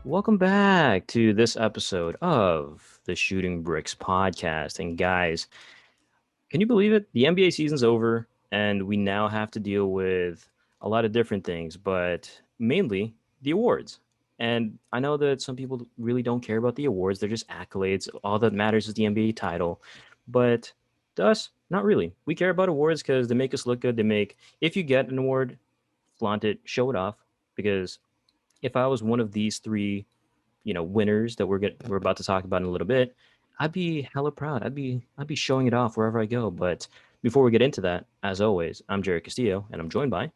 Welcome back to this episode of the Shooting Bricks podcast. And guys, can you believe it? The NBA season's over, and we now have to deal with a lot of different things, but mainly the awards. And I know that some people really don't care about the awards, they're just accolades. All that matters is the NBA title. But to us, not really. We care about awards because they make us look good. If you get an award, flaunt it, show it off. Because if I was one of these three winners that we're about to talk about in a little bit, I'd be hella proud. I'd be showing it off wherever I go. But before we get into that, as always, I'm Jerry Castillo, and I'm joined by.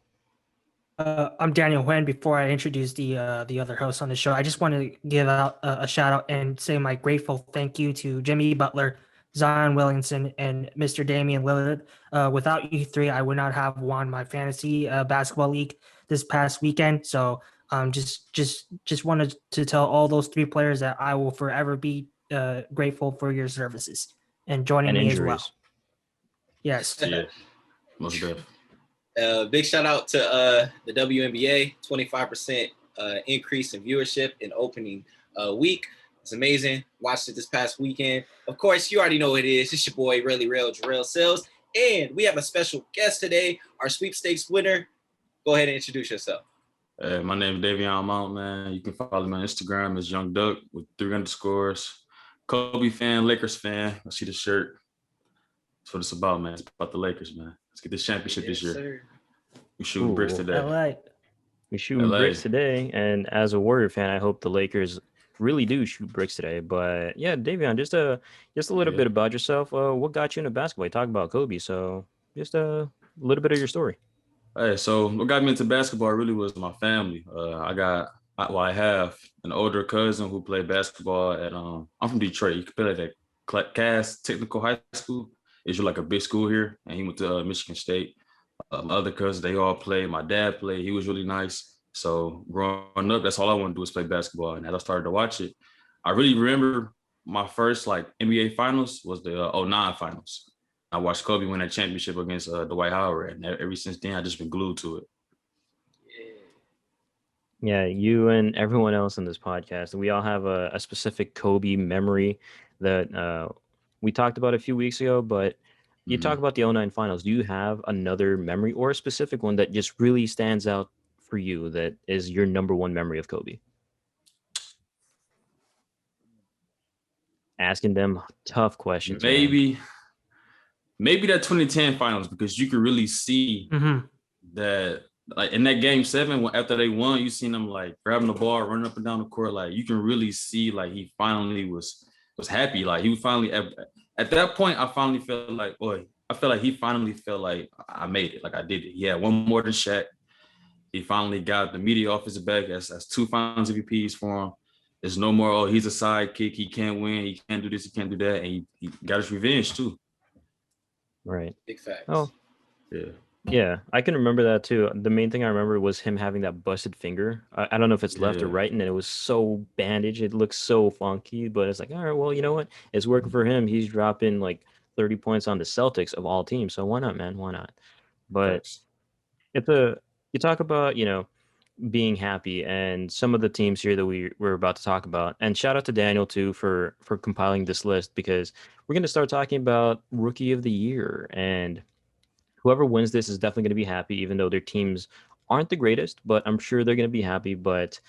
I'm Daniel Nguyen. Before I introduce the other hosts on the show, I just want to give out a shout out and say my grateful thank you to Jimmy Butler, Zion Williamson, and Mr. Damian Lillard. Without you three, I would not have won my fantasy basketball league this past weekend. So just wanted to tell all those three players that I will forever be grateful for your services and joining And me as well. injuries. Yes. Yeah, most definitely. Big shout out to the WNBA, 25% increase in viewership in opening week. It's amazing. Watched it this past weekend. Of course, you already know what it is. It's your boy, Really Real Gerrel Sales. And we have a special guest today, our sweepstakes winner. Go ahead and introduce yourself. My name is Davion Mount, man. You can follow me on Instagram as Young Duck with 3 underscores. Kobe fan, Lakers fan. I see the shirt. That's what it's about, man. It's about the Lakers, man. Let's get this championship this year. Sir. We shooting bricks today. LA. We shooting LA. bricks today, and as a Warrior fan, I hope the Lakers really do shoot bricks today. But yeah, Davion, just a little bit about yourself. What got you into basketball? You talk about Kobe, so just a little bit of your story. Hey, so what got me into basketball really was my family. I have an older cousin who played basketball at I'm from Detroit. You could play at Cass Technical High School. It's like a big school here, and he went to Michigan State. My other cousins, they all played. My dad played. He was really nice. So growing up, that's all I wanted to do was play basketball. And as I started to watch it, I really remember my first NBA finals was the '09 finals. I watched Kobe win that championship against Dwight Howard, and ever since then, I just been glued to it. Yeah, you and everyone else in this podcast, we all have a specific Kobe memory that we talked about a few weeks ago, but you talk about the '09 finals. Do you have another memory or a specific one that just really stands out for you that is your number one memory of Kobe? Asking them tough questions. Maybe that 2010 finals, because you could really see that, like in that game 7, after they won, you seen them like grabbing the ball, running up and down the court. Like you can really see like he finally was happy. Like he was finally at that point. I finally felt like, I felt like he finally felt like I made it. Like I did it. He had one more than Shaq. He finally got the media off his back. That's 2 finals MVPs for him. There's no more, he's a sidekick. He can't win. He can't do this. He can't do that. And he got his revenge too. Right. Big facts. Oh, yeah. Yeah, I can remember that too. The main thing I remember was him having that busted finger. I don't know if it's left or right, and it was so bandaged. It looks so funky, but it's like, all right, well, you know what? It's working for him. He's dropping like 30 points on the Celtics of all teams. So why not, man? Why not? But you talk about, being happy and some of the teams here that we're about to talk about. And shout out to Daniel too for compiling this list, because we're going to start talking about Rookie of the Year, and whoever wins this is definitely going to be happy, even though their teams aren't the greatest, but I'm sure they're going to be happy. But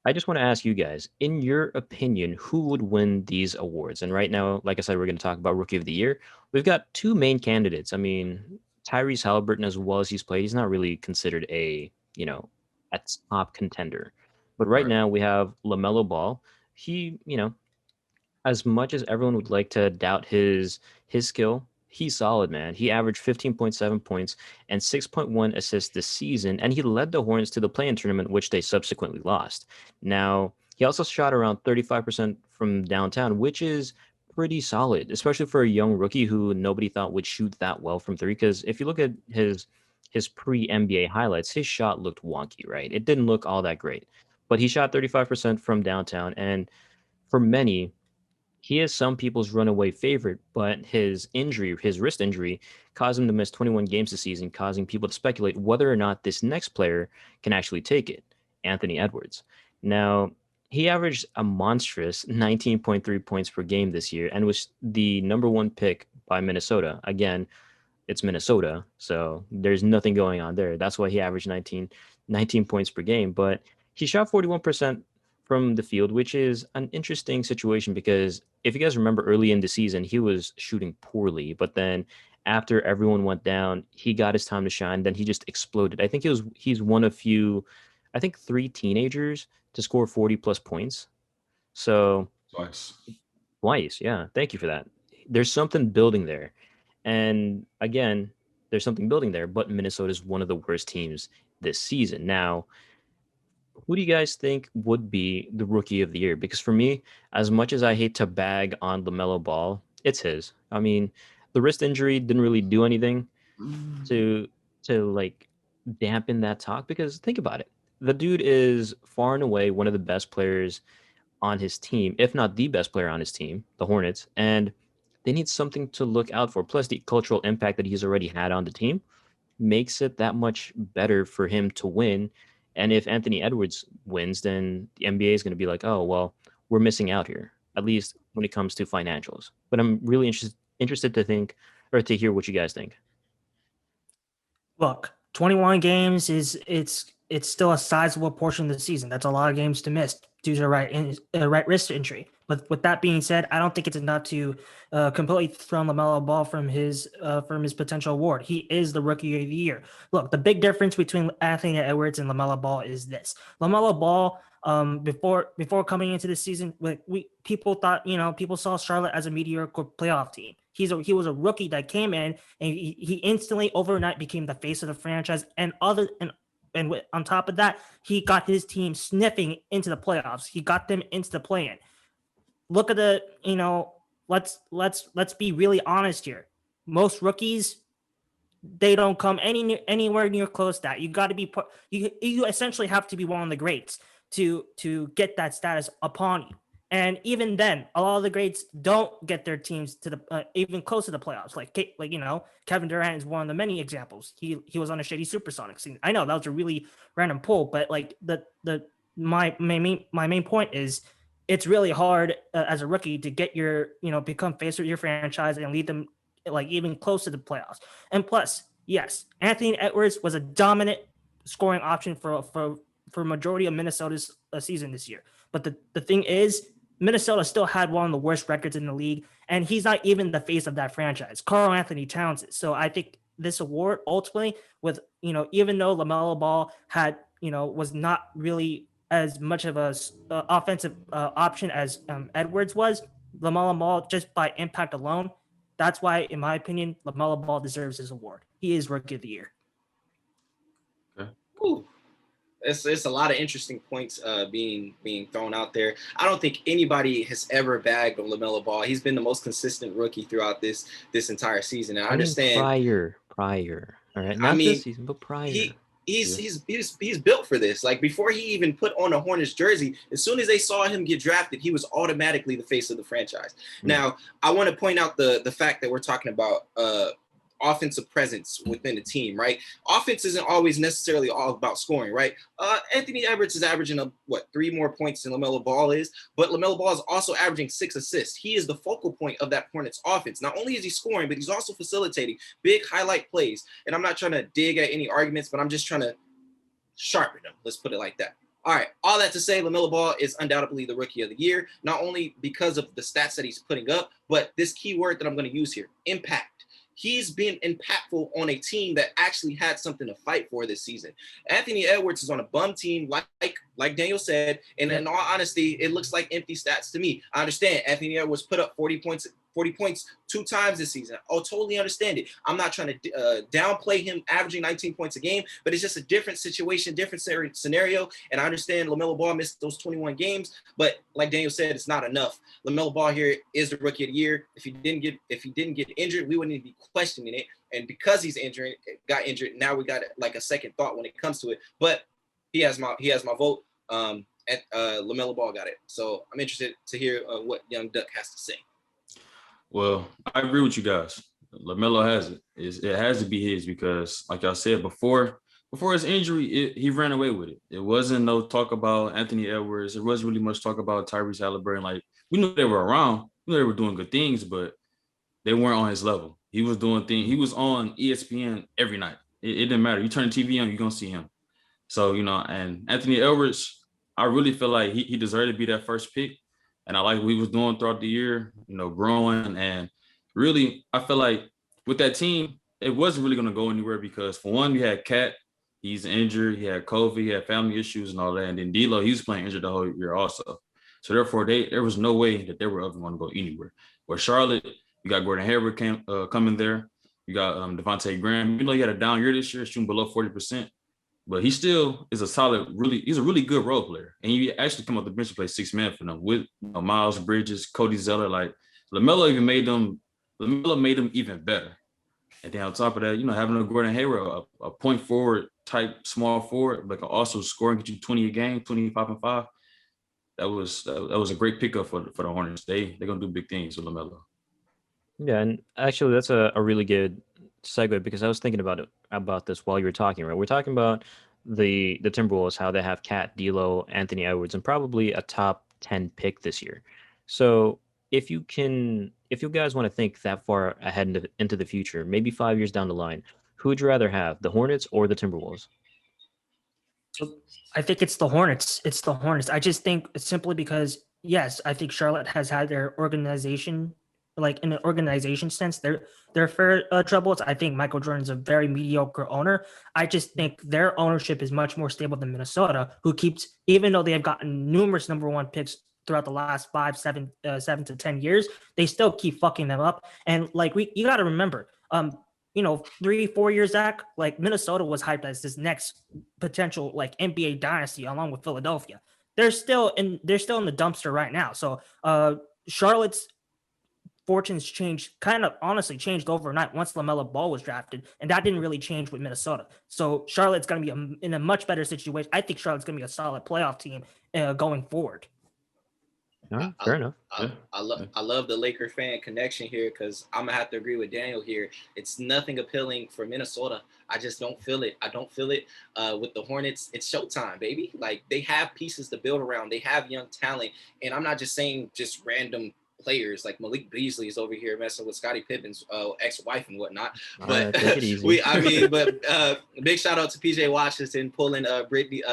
I just want to ask you guys, in your opinion, who would win these awards? And right now, like I said, we're going to talk about Rookie of the Year. We've got 2 main candidates. I mean, Tyrese Halliburton, as well as he's played, he's not really considered a top contender. But right now we have LaMelo Ball. He, as much as everyone would like to doubt his skill, he's solid, man. He averaged 15.7 points and 6.1 assists this season, and he led the Hornets to the play-in tournament, which they subsequently lost. Now, he also shot around 35% from downtown, which is pretty solid, especially for a young rookie who nobody thought would shoot that well from 3. Because if you look at his pre-NBA highlights, his shot looked wonky, right? It didn't look all that great. But he shot 35% from downtown, and for many, he is some people's runaway favorite, but his wrist injury, caused him to miss 21 games this season, causing people to speculate whether or not this next player can actually take it, Anthony Edwards. Now, he averaged a monstrous 19.3 points per game this year and was the number one pick by Minnesota. Again, it's Minnesota, so there's nothing going on there. That's why he averaged 19 points per game. But he shot 41% from the field, which is an interesting situation because if you guys remember early in the season, he was shooting poorly. But then after everyone went down, he got his time to shine. Then he just exploded. I think he's one of few, I think 3 teenagers to score 40 plus points. So Twice. twice, yeah. Thank you for that. There's something building there. And again, there's something building there, but Minnesota is one of the worst teams this season. Now, who do you guys think would be the rookie of the year? Because for me, as much as I hate to bag on LaMelo Ball, it's his. I mean, the wrist injury didn't really do anything to like dampen that talk because think about it. The dude is far and away one of the best players on his team, if not the best player on his team, the Hornets, and they need something to look out for. Plus, the cultural impact that he's already had on the team makes it that much better for him to win. And if Anthony Edwards wins, then the NBA is going to be like, oh, well, we're missing out here, at least when it comes to financials. But I'm really interested to think or to hear what you guys think. Look, 21 games it's still a sizable portion of the season. That's a lot of games to miss due to right wrist injury. But with that being said, I don't think it's enough to completely throw LaMelo Ball from his potential award. He is the rookie of the year. Look, the big difference between Anthony Edwards and LaMelo Ball is this: LaMelo Ball, before coming into this season, people thought, people saw Charlotte as a mediocre playoff team. He was a rookie that came in and he instantly overnight became the face of the franchise. And on top of that, he got his team sniffing into the playoffs. He got them into the play-in. Look at let's be really honest here. Most rookies, they don't come anywhere near close to that. You got to be you essentially have to be one of the greats to get that status upon you. And even then, a lot of the greats don't get their teams to the even close to the playoffs. Like Kevin Durant is one of the many examples. He was on a shady Supersonics team. I know that was a really random pull, but like my main point is it's really hard as a rookie to get become face of your franchise and lead them like even close to the playoffs. And plus, yes, Anthony Edwards was a dominant scoring option for majority of Minnesota's season this year. But the thing is, Minnesota still had one of the worst records in the league, and he's not even the face of that franchise. Karl Anthony Towns is. So I think this award ultimately, with even though LaMelo Ball had was not really as much of a offensive option as Edwards was, LaMelo Ball just by impact alone, that's why, in my opinion, LaMelo Ball deserves his award. He is Rookie of the Year. Okay. Ooh. It's a lot of interesting points being thrown out there. I don't think anybody has ever bagged on LaMelo Ball. He's been the most consistent rookie throughout this entire season. And I understand prior. All right, not this season, but prior. He's built for this. Like before he even put on a Hornets jersey, as soon as they saw him get drafted, he was automatically the face of the franchise. Now, I want to point out the fact that we're talking about offensive presence within the team, right? Offense isn't always necessarily all about scoring, right? Anthony Edwards is averaging 3 more points than LaMelo Ball is, but LaMelo Ball is also averaging 6 assists. He is the focal point of that Hornets offense. Not only is he scoring, but he's also facilitating big highlight plays. And I'm not trying to dig at any arguments, but I'm just trying to sharpen them. Let's put it like that. All right, all that to say, LaMelo Ball is undoubtedly the Rookie of the Year, not only because of the stats that he's putting up, but this key word that I'm going to use here, impact. He's been impactful on a team that actually had something to fight for this season. Anthony Edwards is on a bum team, like Daniel said, and in all honesty, it looks like empty stats to me. I understand Anthony Edwards put up 40 points 2 times this season. I'll totally understand it. I'm not trying to downplay him averaging 19 points a game, but it's just a different situation, different scenario. And I understand LaMelo Ball missed those 21 games, but like Daniel said, it's not enough. LaMelo Ball here is the Rookie of the Year. If he didn't get injured, we wouldn't even be questioning it. And because he's got injured, now we got like a second thought when it comes to it. But he has my vote. LaMelo Ball got it. So I'm interested to hear what Young Duck has to say. Well, I agree with you guys. LaMelo has it. It has to be his because, like I said before, before his injury, he ran away with it. It wasn't no talk about Anthony Edwards. There wasn't really much talk about Tyrese Halliburton. Like, we knew they were around. We knew they were doing good things, but they weren't on his level. He was doing things. He was on ESPN every night. It didn't matter. You turn the TV on, you're going to see him. So, and Anthony Edwards, I really feel like he deserved to be that first pick. And I like what he was doing throughout the year, growing. And really, I feel like with that team, it wasn't really going to go anywhere because, for one, you had Cat. He's injured. He had COVID. He had family issues and all that. And then D'Lo, he was playing injured the whole year also. So, therefore, there was no way that they were ever going to go anywhere. But Charlotte, you got Gordon Hayward coming there. You got Devontae Graham. He had a down year this year, shooting below 40%. But he still is he's a really good role player. And he actually come off the bench to play 6 man for them with Miles Bridges, Cody Zeller. Like, LaMelo made them even better. And then on top of that, having a Gordon Hayward, a point forward type small forward, but can also score and get you 20 a game, 25 and 5. That was a great pickup for the Hornets. They're gonna do big things with LaMelo. Yeah, and actually that's a really good segue because I was thinking about this while you were talking, right? We're talking about the Timberwolves, how they have Cat, D'Lo, Anthony Edwards, and probably a top 10 pick this year. So if you guys want to think that far ahead into the future, maybe 5 years down the line, who would you rather have, the Hornets or the Timberwolves? I think it's the Hornets. It's the Hornets. I just think simply because, yes, I think Charlotte has had their organization, like in an organization sense, they're fair troubles. I think Michael Jordan's a very mediocre owner. I just think their ownership is much more stable than Minnesota, who keeps, even though they have gotten numerous number one picks throughout the last 7 to 10 years, they still keep fucking them up. And like you got to remember, 3-4 years back, like Minnesota was hyped as this next potential like NBA dynasty along with Philadelphia. They're still in the dumpster right now. So Charlotte's fortunes honestly changed overnight once LaMelo Ball was drafted, and that didn't really change with Minnesota. So Charlotte's going to be in a much better situation. I think Charlotte's going to be a solid playoff team going forward. No, fair enough. I love the Laker fan connection here because I'm gonna have to agree with Daniel here. It's nothing appealing for Minnesota. I just don't feel it. I don't feel it with the Hornets. It's showtime, baby. Like, they have pieces to build around. They have young talent, and I'm not just saying just random players. Like Malik Beasley is over here messing with Scottie Pippen's ex-wife and whatnot. But take it easy. Big shout out to PJ Washington pulling Brittany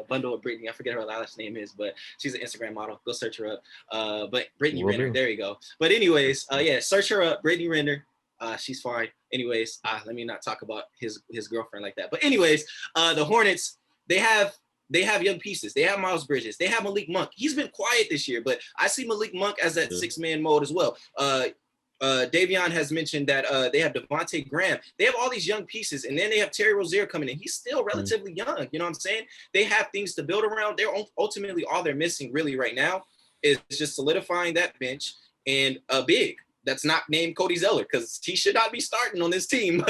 bundle of Brittany. I forget her last name is, but she's an Instagram model. Go search her up. But Brittany Renner, there you go. But anyways, search her up, Brittany Renner. She's fine. Anyways, let me not talk about his girlfriend like that. But anyways, the Hornets, they have young pieces. They have Miles Bridges. They have Malik Monk. He's been quiet this year, but I see Malik Monk as that 6-man mode as well. Davion has mentioned that they have Devontae Graham. They have all these young pieces, and then they have Terry Rozier coming in. He's still relatively young. You know what I'm saying? They have things to build around. They're ultimately all they're missing really right now is just solidifying that bench and a big that's not named Cody Zeller, because he should not be starting on this team.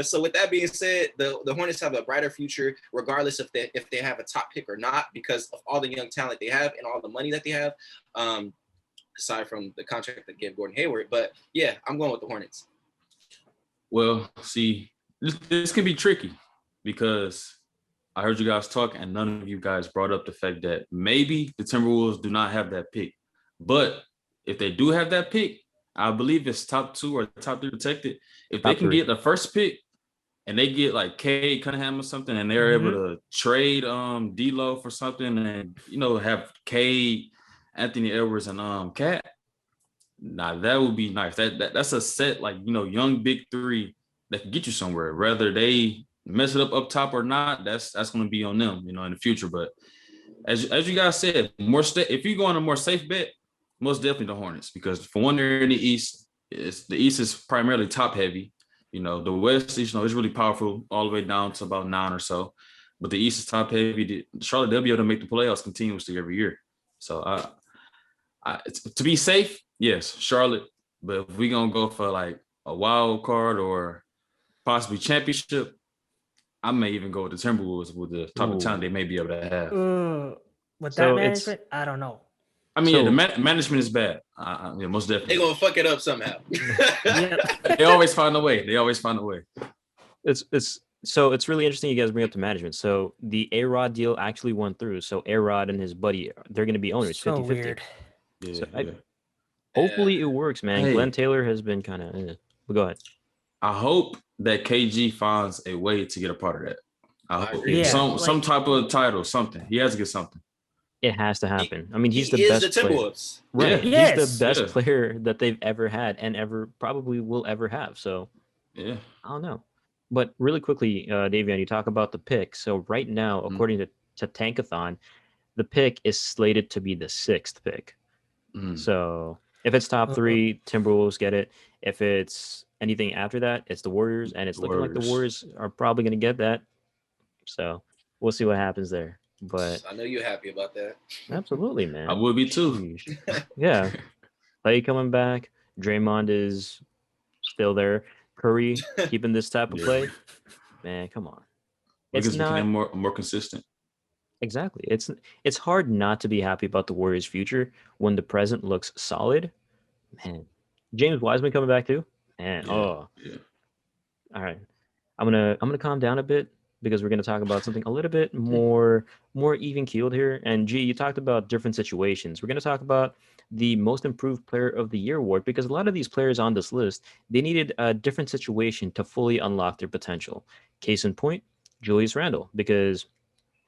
So with that being said, the Hornets have a brighter future, regardless if they have a top pick or not, because of all the young talent they have and all the money that they have, aside from the contract that gave Gordon Hayward. But yeah, I'm going with the Hornets. Well, see, this can be tricky because I heard you guys talk and none of you guys brought up the fact that maybe the Timberwolves do not have that pick. But if they do have that pick, I believe it's top 2 or top 3 protected. If they can get the first pick and they get like Cade Cunningham or something, and they're able to trade D'Lo for something, and have Cade, Anthony Edwards, and Cat. That would be nice. That's a set, like, young big 3 that can get you somewhere. Whether they mess it up top or not, that's going to be on them, in the future. But as you guys said, if you go on a more safe bet, most definitely the Hornets, because for one, they're in the East. The East is primarily top heavy. The West, is really powerful all the way down to about 9 or so. But the East is top heavy. Charlotte, they'll be able to make the playoffs continuously every year. So to be safe, yes, Charlotte. But if we're going to go for like a wild card or possibly championship, I may even go with the Timberwolves with the type of talent they may be able to have. With that management, I don't know. I mean, the management is bad. Most definitely. They're going to fuck it up somehow. They always find a way. It's So it's really interesting you guys bring up the management. So the A-Rod deal actually went through. So A-Rod and his buddy, they're going to be owners, So 50-50. weird. Yeah, So yeah. hopefully it works, man. Hey. Glenn Taylor has been kind of, but go ahead. I hope that KG finds a way to get a part of that. I I hope agree. Yeah, some type of title, something. He has to get something. It has to happen. I mean, he's He the is best the player. Timberwolves. Right. Yeah. He's the best Yeah. player that they've ever had and ever probably will ever have. So Yeah. I don't know. But really quickly, Davion, you talk about the pick. So right now, according to Tankathon, the pick is slated to be the 6th pick. So if it's top 3, Timberwolves get it. If it's anything after that, it's the Warriors, and it's looking like the Warriors are probably going to get that. So we'll see what happens there. But I know you're happy about that. absolutely, man. I would be too. Sheesh. Yeah. Clay coming back. Draymond is still there. Curry keeping this type of play. Man, come on. It's not more consistent. Exactly. It's hard not to be happy about the Warriors' future when the present looks solid. Man, James Wiseman coming back too. Man, Yeah. All right. I'm gonna calm down a bit because we're gonna talk about something a little bit more even keeled here. And G, you talked about different situations. We're gonna talk about the most improved player of the year award because a lot of these players on this list, they needed a different situation to fully unlock their potential. Case in point, Julius Randle, because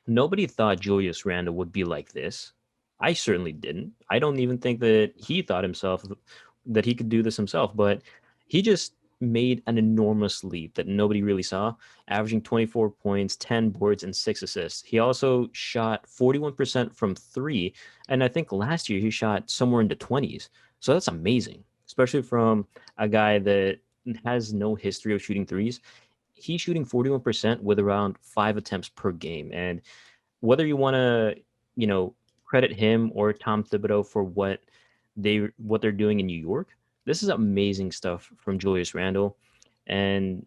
nobody thought Julius Randle would be like this. I certainly didn't. I don't even think that he thought himself that he could do this himself, but he just made an enormous leap that nobody really saw, averaging 24 points, 10 boards, and 6 assists. He also shot 41% from 3, and I think last year he shot somewhere in the 20s. So that's amazing, especially from a guy that has no history of shooting threes. He's shooting 41% with around 5 attempts per game. And whether you want to, credit him or Tom Thibodeau for what they're doing in New York, this is amazing stuff from Julius Randle. And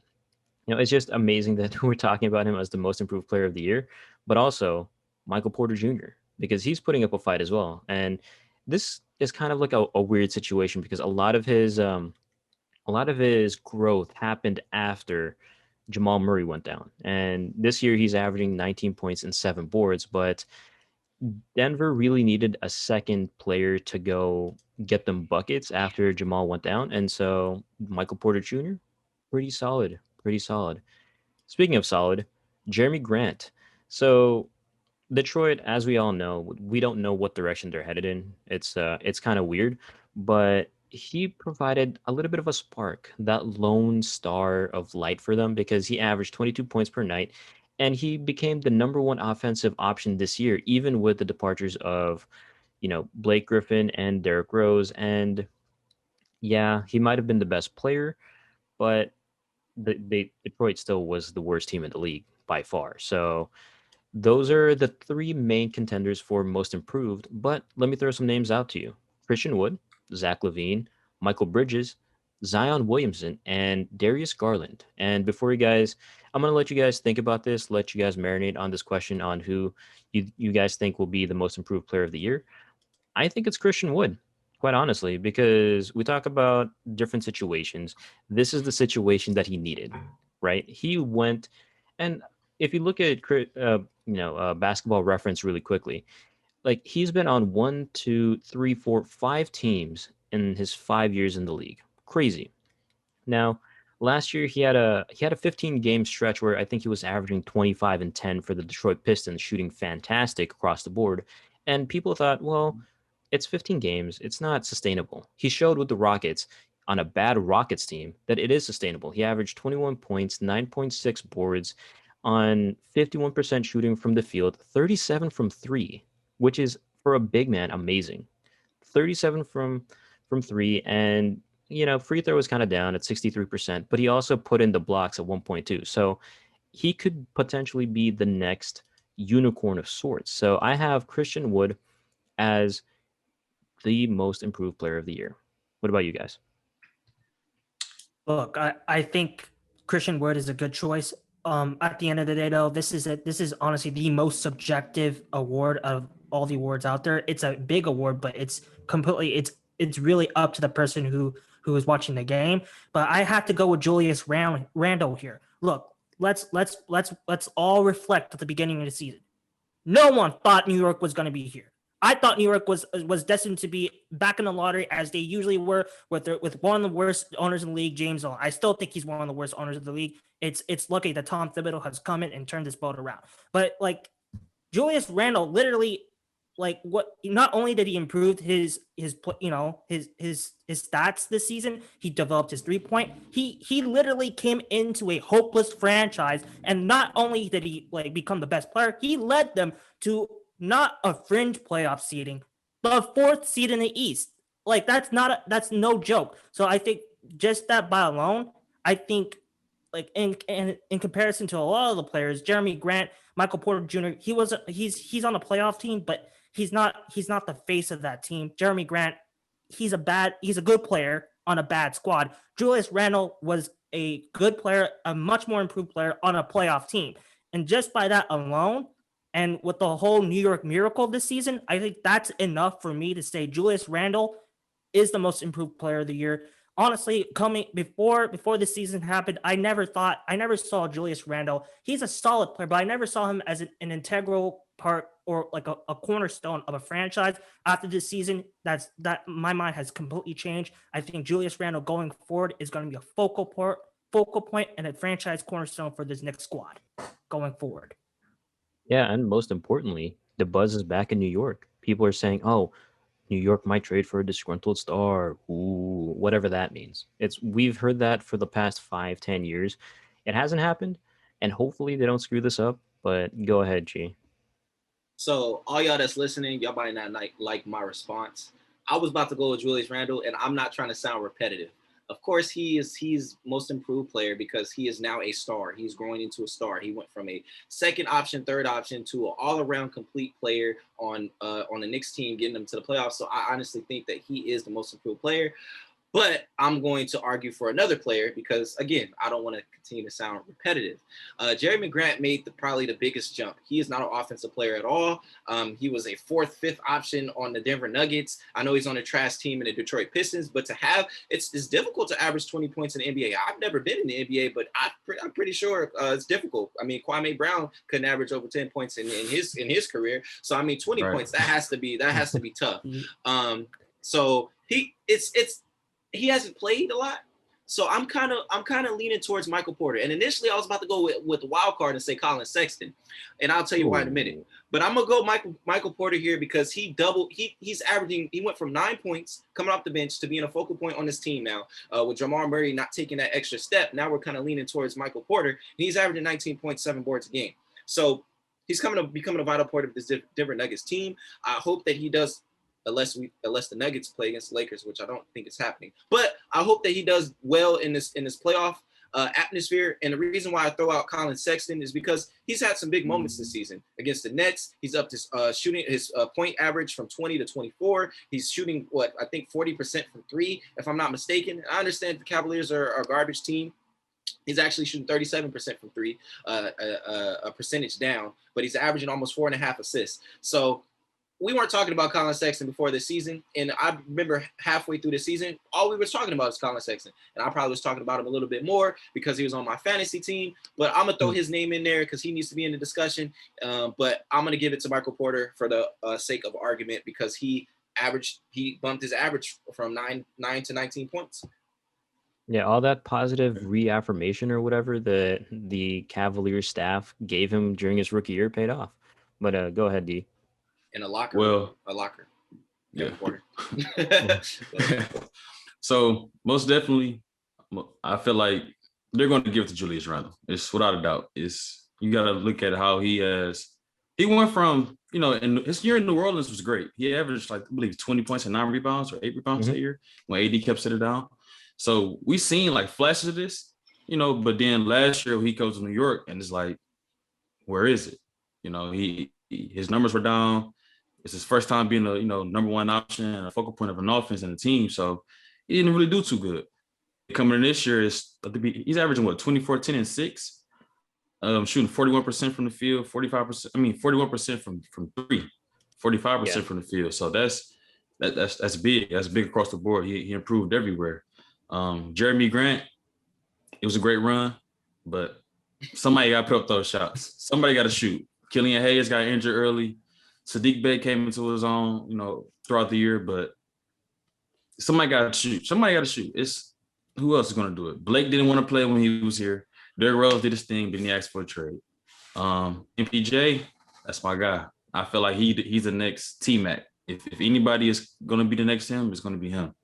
it's just amazing that we're talking about him as the most improved player of the year, but also Michael Porter Jr., because he's putting up a fight as well. And this is kind of like a weird situation because a lot of his growth happened after Jamal Murray went down. And this year he's averaging 19 points and 7 boards, but Denver really needed a second player to go get them buckets after Jamal went down. And so Michael Porter Jr., pretty solid. Speaking of solid, Jeremy Grant. So Detroit, as we all know, we don't know what direction they're headed in. It's kind of weird, but he provided a little bit of a spark, that lone star of light for them because he averaged 22 points per night and he became the number 1 offensive option this year, even with the departures of, Blake Griffin and Derrick Rose. And yeah, he might have been the best player, but Detroit still was the worst team in the league by far. So those are the 3 main contenders for most improved, but let me throw some names out to you. Christian Wood, Zach LaVine, Michael Bridges, Zion Williamson, and Darius Garland. And before I'm going to let you guys think about this, let you guys marinate on this question on who you guys think will be the most improved player of the year. I think it's Christian Wood, quite honestly, because we talk about different situations. This is the situation that he needed, right? He went, and if you look at Basketball Reference really quickly, like he's been on 1, 2, 3, 4, 5 teams in his 5 years in the league. Crazy. Now, last year he had a 15-game stretch where I think he was averaging 25 and 10 for the Detroit Pistons, shooting fantastic across the board. And people thought, well, it's 15 games. It's not sustainable. He showed with the Rockets on a bad Rockets team that it is sustainable. He averaged 21 points, 9.6 boards on 51% shooting from the field, 37 from 3, which is for a big man amazing. 37 from 3, and free throw was kind of down at 63%, but he also put in the blocks at 1.2. So he could potentially be the next unicorn of sorts. So I have Christian Wood as the most improved player of the year. What about you guys? Look, I think Christian Wood is a good choice. At the end of the day, though, this is honestly the most subjective award of all the awards out there. It's a big award, but it's really up to the person who is watching the game. But I have to go with Julius Randle here. Look, let's all reflect at the beginning of the season. No one thought New York was going to be here. I thought New York was destined to be back in the lottery as they usually were with one of the worst owners in the league, James Dolan. I still think he's one of the worst owners of the league. It's lucky that Tom Thibodeau has come in and turned this boat around. But like Julius Randle literally, like, what, not only did he improve his stats this season, he developed his 3-point. He literally came into a hopeless franchise, and not only did he like become the best player, he led them to not a fringe playoff seeding, but a 4th seed in the East. Like, that's no joke. So I think just that by alone, I think, like, in comparison to a lot of the players, Jeremy Grant, Michael Porter Jr., he's on a playoff team, but he's not the face of that team. Jeremy Grant, he's a good player on a bad squad. Julius Randle was a good player, a much more improved player on a playoff team. And just by that alone, and with the whole New York miracle this season, I think that's enough for me to say Julius Randle is the most improved player of the year. Honestly, coming before the season happened, I never saw Julius Randle. He's a solid player, but I never saw him as an integral part or like a cornerstone of a franchise. After this season, that my mind has completely changed. I think Julius Randle going forward is going to be a focal point and a franchise cornerstone for this next squad going forward. Yeah, and most importantly, the buzz is back in New York. People are saying, "Oh, New York might trade for a disgruntled star." Ooh, whatever that means. We've heard that for the past 5-10 years. It hasn't happened, and hopefully they don't screw this up. But go ahead, G. So all y'all that's listening, y'all might not like my response. I was about to go with Julius Randle, and I'm not trying to sound repetitive. Of course, he's most improved player because he is now a star. He's growing into a star. He went from a second option, third option to an all-around complete player on the Knicks team, getting them to the playoffs. So I honestly think that he is the most improved player. But I'm going to argue for another player because, again, I don't want to continue to sound repetitive. Jeremy Grant made probably the biggest jump. He is not an offensive player at all. He was a 4th, 5th option on the Denver Nuggets. I know he's on a trash team in the Detroit Pistons, but it's difficult to average 20 points in the NBA. I've never been in the NBA, but I'm pretty sure it's difficult. I mean, Kwame Brown couldn't average over 10 points in his career. So I mean, 20 points that has to be tough. So he hasn't played a lot, so I'm kind of leaning towards Michael Porter. And initially, I was about to go with the wild card and say Colin Sexton, and I'll tell you why in a minute. But I'm gonna go Michael Porter here because he went from 9 points coming off the bench to being a focal point on this team now. With Jamal Murray not taking that extra step, now we're kind of leaning towards Michael Porter, and he's averaging 19.7 boards a game. So he's becoming a vital part of this Denver Nuggets team. I hope that he does. Unless the Nuggets play against the Lakers, which I don't think is happening. But I hope that he does well in this playoff atmosphere. And the reason why I throw out Colin Sexton is because he's had some big moments this season. Against the Nets, he's up to shooting his point average from 20 to 24. He's shooting, I think 40% from 3, if I'm not mistaken. I understand the Cavaliers are a garbage team. He's actually shooting 37% from 3, a percentage down, but he's averaging almost 4.5 assists. So we weren't talking about Colin Sexton before this season, and I remember halfway through the season, all we were talking about is Colin Sexton, and I probably was talking about him a little bit more because he was on my fantasy team, but I'm going to throw his name in there because he needs to be in the discussion, but I'm going to give it to Michael Porter for the sake of argument because he bumped his average from 9 to 19 points. Yeah, all that positive reaffirmation or whatever the Cavaliers staff gave him during his rookie year paid off. But go ahead, D. In a locker. Well, a locker. Yeah. Yeah. So most definitely, I feel like they're going to give it to Julius Randle. It's without a doubt. You got to look at how he went from, and his year in New Orleans was great. He averaged I believe 20 points and 9 rebounds or 8 rebounds that year when AD kept sitting down. So we seen flashes of this, but then last year he goes to New York and it's like, where is it? His numbers were down. It's his first time being a number one option and a focal point of an offense in the team. So he didn't really do too good. Coming in this year he's averaging 24, 10, and 6. Shooting 41% from the field, 41% from 3, 45% from the field. So that's big. That's big across the board. He improved everywhere. Jeremy Grant, it was a great run, but Somebody got to put up those shots. Somebody got to shoot. Killian Hayes got injured early. Sadiq Bey came into his own, throughout the year, but somebody got to shoot. Somebody got to shoot. It's who else is going to do it? Blake didn't want to play when he was here. Derrick Rose did his thing, but he asked for a trade. MPJ, that's my guy. I feel like he's the next T-Mac. If anybody is going to be the next him, it's going to be him.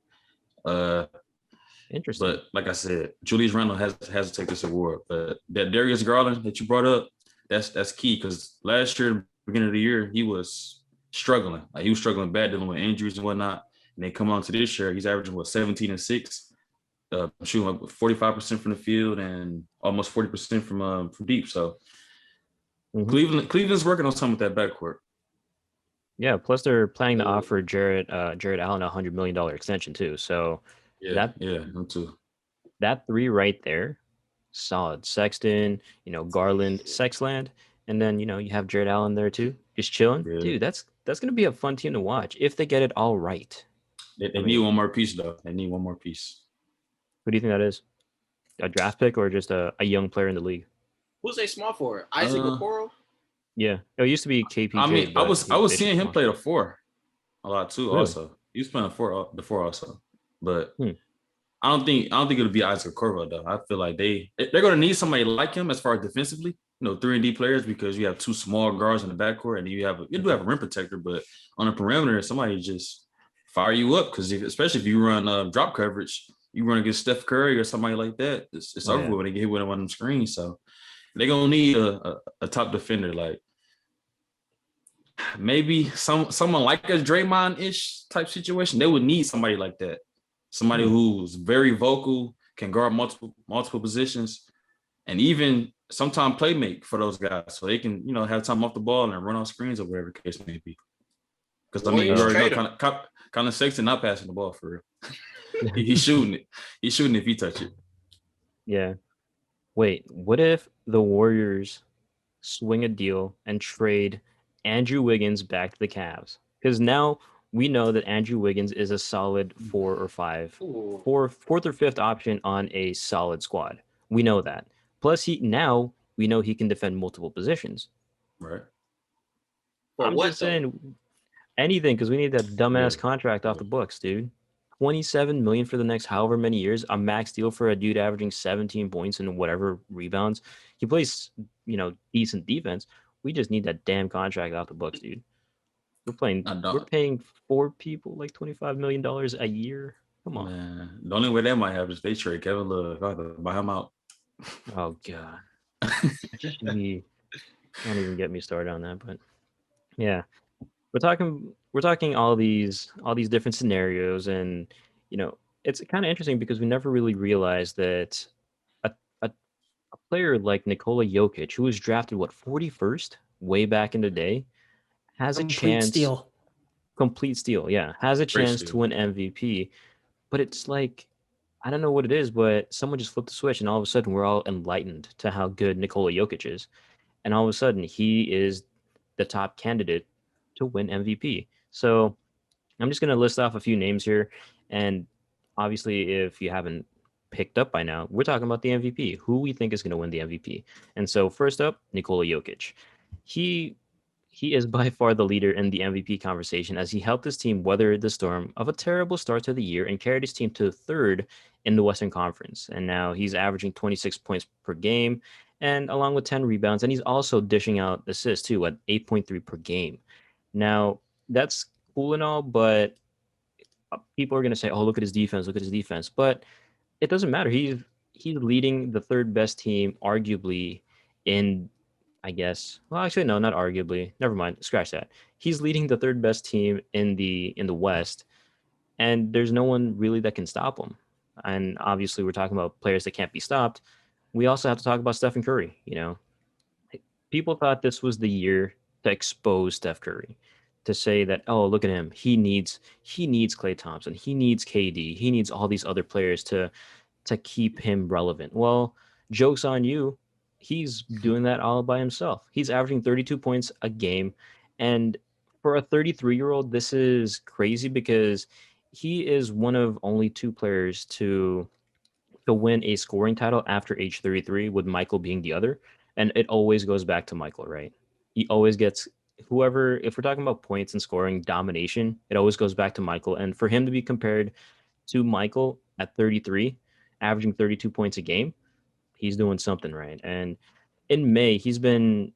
Interesting. But like I said, Julius Randle has to take this award. But that Darius Garland that you brought up, that's key because last year, beginning of the year, he was struggling. Like he was struggling bad, dealing with injuries and whatnot. And they come on to this year, he's averaging 17 and 6, shooting up 45% from the field and almost 40% from deep. So Cleveland's working on something with that backcourt. Yeah, plus they're planning to offer Jarrod Allen a $100 million extension too. So him too. That three right there, solid. Sexton, Garland, Sexland, and then you have Jarrod Allen there too, just chilling. Yeah. Dude, that's gonna be a fun team to watch if they get it all right. They need one more piece though. They need one more piece. Who do you think that is? A draft pick or just a young player in the league? Who's they small for? Isaac Okoro? Yeah, it used to be KPJ. I mean, I was seeing him play the 4 a lot too. Really? Also, he was playing the 4 also, but I don't think it'll be Isaac Okoro though. I feel like they're gonna need somebody like him as far as defensively, 3-and-D players because you have 2 small guards in the backcourt and you do have a rim protector, but on the perimeter, somebody just fire you up because especially if you run drop coverage, you run against Steph Curry or somebody like that. It's over when they get hit with one of them screens. So they're gonna need a top defender like. Maybe someone like a Draymond-ish type situation. They would need somebody like that. Somebody who's very vocal, can guard multiple positions, and even sometimes play make for those guys so they can, have time off the ball and run off screens or whatever the case may be. Because I mean, you already know Colin Sexton not passing the ball for real. He's shooting it. He's shooting if he touch it. Yeah. Wait, what if the Warriors swing a deal and trade Andrew Wiggins back to the Cavs? Because now we know that Andrew Wiggins is a solid 4 or 5, fourth or fifth option on a solid squad. We know that. Plus, we know he can defend multiple positions. Right. I'm just saying anything because we need that dumbass contract off the books, dude. $27 million for the next however many years, a max deal for a dude averaging 17 points and whatever rebounds. He plays, decent defense. We just need that damn contract off the books, dude. We're paying 4 people like $25 million a year. Come on. Man, the only way that might happen is they trade Kevin Love. I have to buy him out. Oh God. Don't even get me started on that, but yeah. We're talking all these different scenarios, and it's kind of interesting because we never really realized that a player like Nikola Jokic, who was drafted 41st way back in the day, has a chance. Complete steal, yeah, has a chance to win MVP. But it's like, I don't know what it is, but someone just flipped the switch, and all of a sudden we're all enlightened to how good Nikola Jokic is, and all of a sudden he is the top candidate to win MVP. So I'm just going to list off a few names here. And obviously, if you haven't picked up by now, we're talking about the MVP, who we think is going to win the MVP. And so first up, Nikola Jokic. He is by far the leader in the MVP conversation as he helped his team weather the storm of a terrible start to the year and carried his team to 3rd in the Western Conference. And now he's averaging 26 points per game and along with 10 rebounds. And he's also dishing out assists too at 8.3 per game. Now, that's cool and all, but people are going to say, oh, look at his defense. But it doesn't matter. He's leading the 3rd best team, arguably, in, I guess. Well, actually, no, not arguably. Never mind. Scratch that. He's leading the 3rd best team in the West, and there's no one really that can stop him. And obviously, we're talking about players that can't be stopped. We also have to talk about Stephen Curry. People thought this was the year to expose Steph Curry, to say that, oh, look at him. He needs Klay Thompson. He needs KD. He needs all these other players to keep him relevant. Well, joke's on you. He's doing that all by himself. He's averaging 32 points a game. And for a 33-year-old, this is crazy because he is one of only 2 players to to win a scoring title after age 33, with Michael being the other. And it always goes back to Michael, right? He always gets whoever, if we're talking about points and scoring domination, it always goes back to Michael. And for him to be compared to Michael at 33, averaging 32 points a game, he's doing something right. And in May, he's been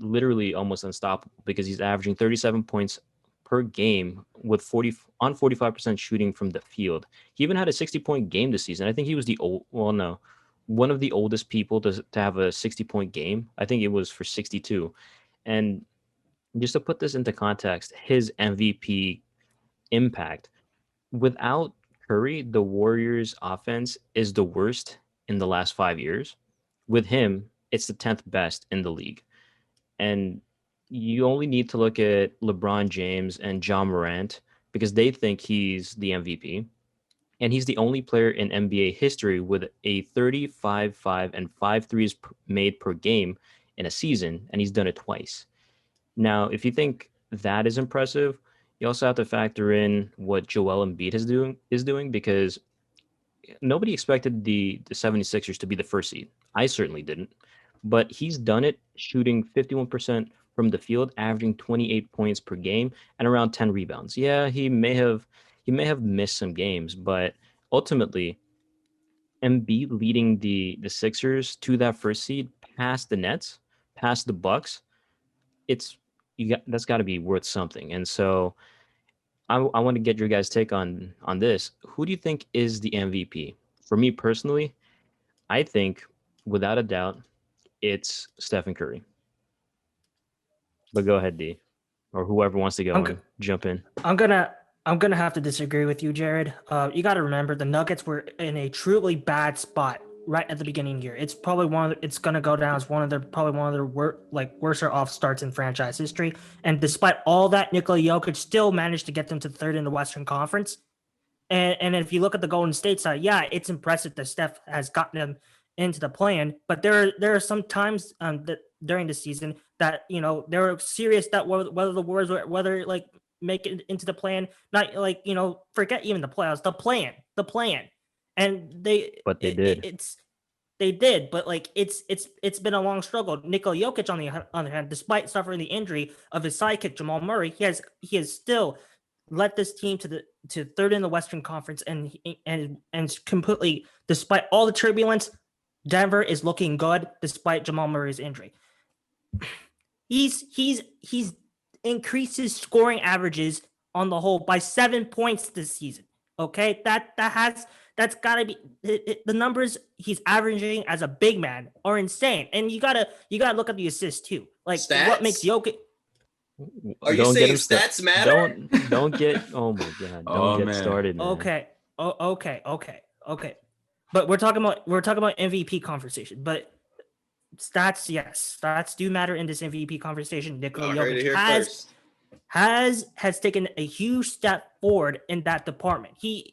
literally almost unstoppable because he's averaging 37 points per game with 45% shooting from the field. He even had a 60-point game this season. I think he was one of the oldest people to have a 60-point game. I think it was for 62. And just to put this into context, his MVP impact without Curry, the Warriors offense is the worst in the last 5 years. With him, it's the 10th best in the league. And you only need to look at LeBron James and John Morant because they think he's the MVP. And he's the only player in NBA history with a 35-5 and 5 threes made per game in a season, and he's done it twice. Now, if you think that is impressive, you also have to factor in what Joel Embiid is doing because nobody expected the 76ers to be the first seed. I certainly didn't. But he's done it shooting 51% from the field, averaging 28 points per game and around 10 rebounds. Yeah, he may have missed some games, but ultimately Embiid leading the Sixers to that first seed past the Nets, past the Bucks, it's that's got to be worth something. And so I want to get your guys' take on this. Who do you think is the MVP? For me personally, I think without a doubt it's Stephen Curry. But go ahead, D, or whoever wants to go I'm and jump in. I'm gonna I'm gonna have to disagree with you, Jarrod. You got to remember the Nuggets were in a truly bad spot right at the beginning of the year. It's probably it's gonna go down as probably one of their worst off starts in franchise history. And despite all that, Nikola Jokic still managed to get them to third in the Western Conference. And if you look at the Golden State side, yeah, it's impressive that Steph has gotten them into the plan. But there are some times that during the season that there were serious that whether the Warriors whether like make it into the plan, not like forget even the playoffs, the plan, and But they did. they did, but like it's been a long struggle. Nikola Jokic, on the other hand, despite suffering the injury of his sidekick Jamal Murray, he has still led this team to third in the Western Conference, and completely, despite all the turbulence, Denver is looking good despite Jamal Murray's injury. He's increased his scoring averages on the whole by 7 points this season. Okay, that's got to be the numbers he's averaging as a big man are insane, and you gotta look at the assists too. Like Stats? what makes Jokic. Are you Don't get saying him stats matter? Don't get. Oh my god! Don't Oh, get man. started, man. Okay. Okay. But we're talking about MVP conversation. But stats, yes, stats do matter in this MVP conversation. Nikola Y'all heard it Jokic here first. has taken a huge step forward in that department. He's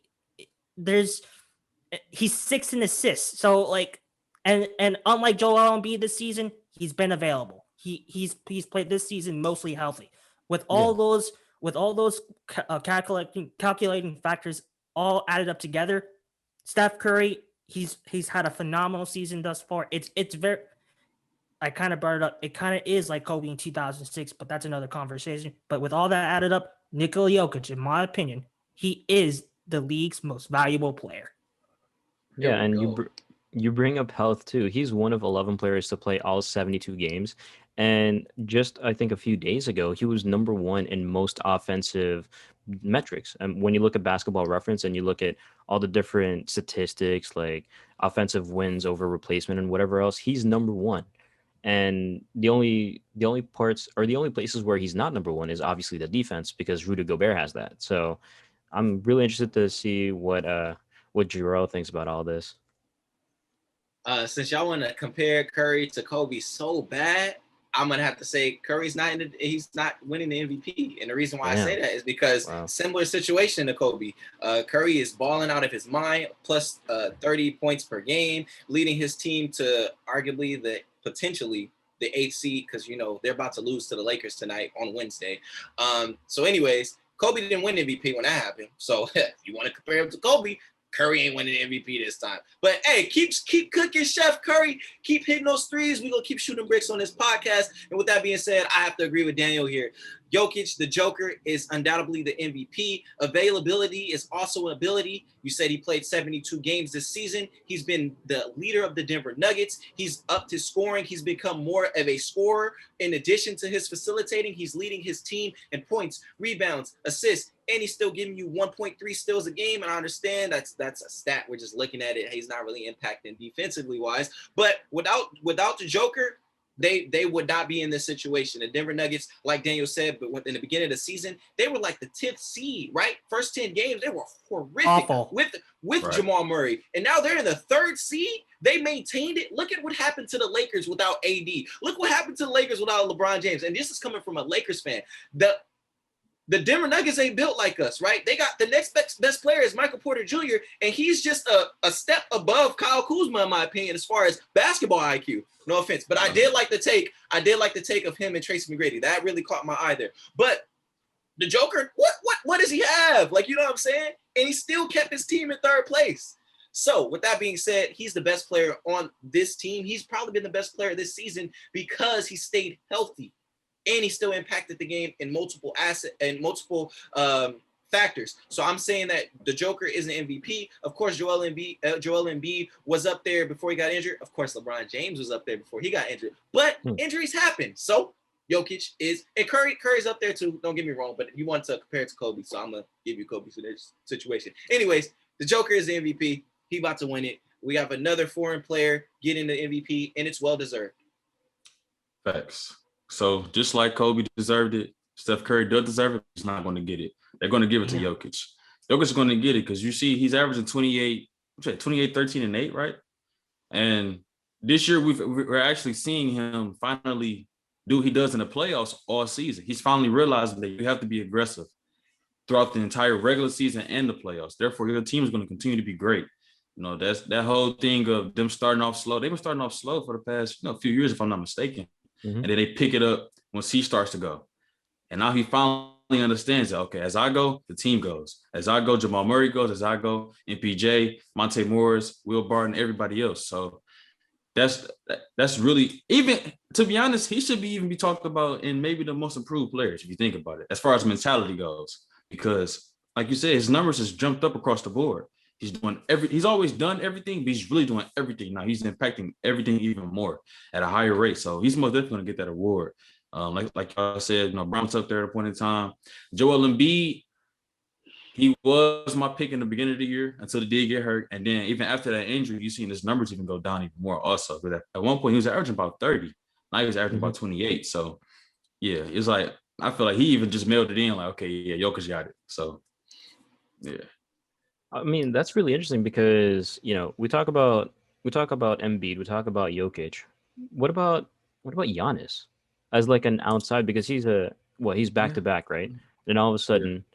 6 in assists. So like, and unlike Joel Embiid this season, he's been available. He's played this season mostly healthy. With all those calculating factors all added up together, Steph Curry, he's had a phenomenal season thus far. It's very, I kind of brought it up. It kind of is like Kobe in 2006, but that's another conversation. But with all that added up, Nikola Jokic, in my opinion, he is the league's most valuable player. Yeah, There we and go. you bring up health too. He's one of 11 players to play all 72 games. And just I think a few days ago, he was number one in most offensive metrics. And when you look at Basketball Reference and you look at all the different statistics like offensive wins over replacement and whatever else, he's number one. And the only parts or the only places where he's not number one is obviously the defense because Rudy Gobert has that. So I'm really interested to see what Gerrel thinks about all this. Since y'all want to compare Curry to Kobe so bad, I'm gonna have to say Curry's he's not winning the MVP, and the reason why I say that is because similar situation to Kobe. Curry is balling out of his mind, plus 30 points per game, leading his team to arguably potentially the 8th seed because they're about to lose to the Lakers tonight on Wednesday. So anyways, Kobe didn't win MVP when that happened. So if you want to compare him to Kobe, Curry ain't winning the MVP this time. But hey, keep cooking, Chef Curry. Keep hitting those threes. We're going to keep shooting bricks on this podcast. And with that being said, I have to agree with Daniel here. Jokic, the Joker, is undoubtedly the MVP. Availability is also an ability. You said he played 72 games this season. He's been the leader of the Denver Nuggets. He's upped his scoring. He's become more of a scorer. In addition to his facilitating, he's leading his team in points, rebounds, assists, and he's still giving you 1.3 steals a game. And I understand that's a stat. We're just looking at it. He's not really impacting defensively wise. But without the Joker, they would not be in this situation. The Denver Nuggets, like Daniel said, but in the beginning of the season, they were like the 10th seed, right? First 10 games, they were horrific. Awful. with right. Jamal Murray. And now they're in the 3rd seed. They maintained it. Look at what happened to the Lakers without AD. Look what happened to the Lakers without LeBron James. And this is coming from a Lakers fan. The Denver Nuggets ain't built like us, right? They got the next best player is Michael Porter Jr., and he's just a step above Kyle Kuzma, in my opinion, as far as basketball IQ. No offense, but I did like the take of him and Tracy McGrady. That really caught my eye there. But the Joker, what does he have? Like, you know what I'm saying? And he still kept his team in 3rd place. So with that being said, he's the best player on this team. He's probably been the best player this season because he stayed healthy. And he still impacted the game in multiple factors. So I'm saying that the Joker is an MVP. Of course, Joel Embiid was up there before he got injured. Of course, LeBron James was up there before he got injured. But injuries happen. So Jokic is, and Curry's up there too. Don't get me wrong, but you want to compare it to Kobe, so I'm gonna give you Kobe for this situation. Anyways, the Joker is the MVP. He about to win it. We have another foreign player getting the MVP, and it's well deserved. Facts. So just like Kobe deserved it, Steph Curry does deserve it. He's not going to get it. They're going to give it to Jokic. Jokic is going to get it because you see he's averaging 28, 13, and 8, right? And this year we're actually seeing him finally do what he does in the playoffs all season. He's finally realizing that you have to be aggressive throughout the entire regular season and the playoffs. Therefore, your team is going to continue to be great. You know, that's that whole thing of them starting off slow. They've been starting off slow for the past few years, if I'm not mistaken. And then they pick it up once he starts to go. And now he finally understands that, okay, as I go, the team goes. As I go, Jamal Murray goes. As I go, MPJ, Monte Morris, Will Barton, everybody else. So that's really, even, to be honest, he should even be talked about in maybe the most improved players, if you think about it, as far as mentality goes. Because, like you said, his numbers has jumped up across the board. He's always done everything, but he's really doing everything now. He's impacting everything even more at a higher rate. So he's most definitely going to get that award. Like y'all said, Brown's up there at a point in time. Joel Embiid, he was my pick in the beginning of the year until he did get hurt. And then even after that injury, you've seen his numbers even go down even more also. But at one point, he was averaging about 30. Now he was averaging about 28. So, yeah, it's like, I feel like he even just mailed it in like, okay, yeah, Jokic got it. So, yeah. I mean, that's really interesting because, we talk about Embiid, we talk about Jokic. What about Giannis as like an outside, because he's back to back, right? And all of a sudden,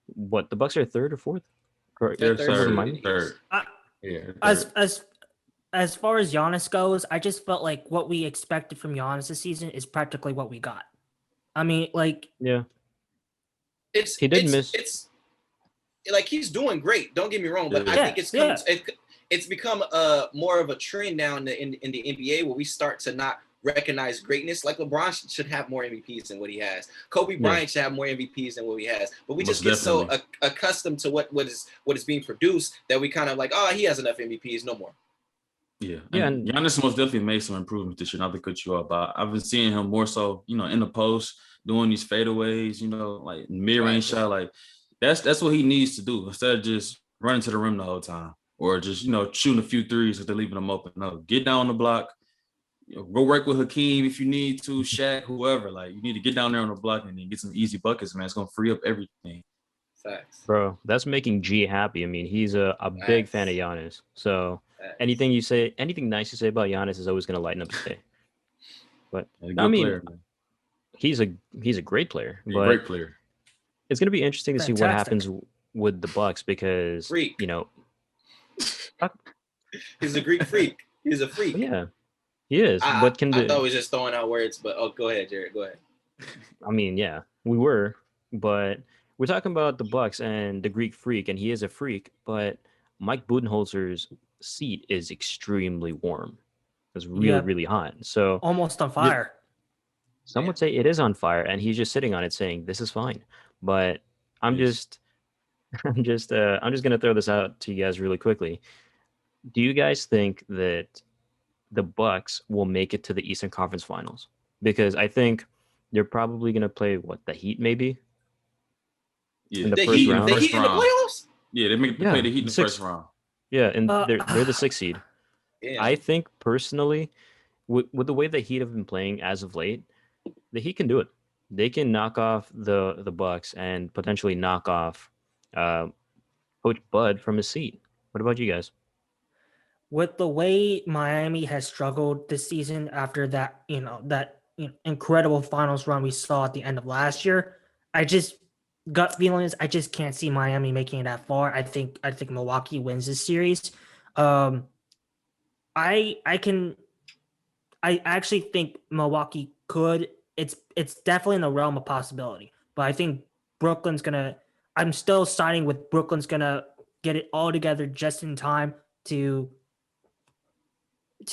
the Bucks are 3rd or 4th? They're third. As far as Giannis goes, I just felt like what we expected from Giannis this season is practically what we got. I mean, like, yeah, he did miss. It's like he's doing great. Don't get me wrong, but I think it's become more of a trend now in the NBA where we start to not recognize greatness. Like LeBron should have more MVPs than what he has. Kobe Bryant should have more MVPs than what he has. But we just get so accustomed to what is being produced that we kind of like, oh, he has enough MVPs, no more. Yeah, and Giannis most definitely made some improvements this year. Not to cut you off, but I've been seeing him more so, in the post, doing these fadeaways, like mid-range shot, like. That's what he needs to do instead of just running to the rim the whole time or just, shooting a few threes if they're leaving them open. No, get down on the block, go work with Hakeem if you need to, Shaq, whoever. Like, you need to get down there on the block and then get some easy buckets, man. It's going to free up everything. Facts. Bro, that's making G happy. I mean, he's a big fan of Giannis. So anything nice you say about Giannis is always going to lighten up his day. But, player, he's a great player. Great player. It's going to be interesting to see what happens with the Bucks because, He's a Greek freak. He's a freak. Yeah, he is. I thought he was just throwing out words, but go ahead, Jarrod. Go ahead. I mean, yeah, we were, but we're talking about the Bucks and the Greek freak, and he is a freak. But Mike Budenholzer's seat is extremely warm. It's really, Yeah, really hot. So almost on th- fire. some would say it is on fire, and he's just sitting on it saying, "This is fine." But I'm Yes. just, I'm just gonna throw this out to you guys really quickly. Do you guys think that the Bucks will make it to the Eastern Conference Finals? Because I think they're probably gonna play the Heat maybe Yeah. in the The first In Heat, the the round. first Heat in the round. playoffs. Yeah, they play Yeah, the Heat in the first six. round. Yeah, and Uh, they're the sixth seed. Yeah. I think personally, with the way the Heat have been playing as of late, the Heat can do it. They can knock off the Bucks and potentially knock off uh, Coach Bud from his seat. What about you guys? with the way Miami has struggled this season after that, incredible finals run we saw at the end of last year, I just gut feeling is I just can't see Miami making it that far. I think Milwaukee wins this series. Um, I can I actually think Milwaukee could. It's definitely in the realm of possibility, but I think Brooklyn's gonna. I'm still siding with Brooklyn's gonna get it all together just in time to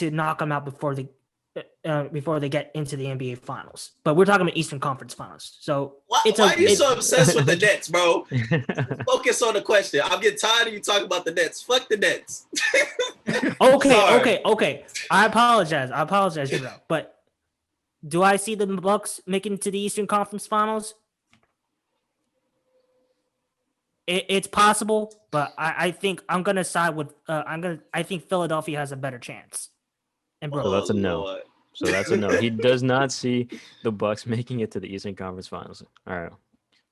knock them out before they get into the NBA Finals. But we're talking about Eastern Conference Finals, so Why are you it's so obsessed with the Nets, bro? Focus on the question. I'm getting tired of you talking about the Nets. Fuck the Nets. okay. I apologize, bro. But do I see the Bucks making it to the Eastern Conference Finals? It's possible, but I think I'm gonna side with I think Philadelphia has a better chance. And So Brooklyn. that's a no. Lord. So that's a no. He does not see the Bucks making it to the Eastern Conference Finals. All right,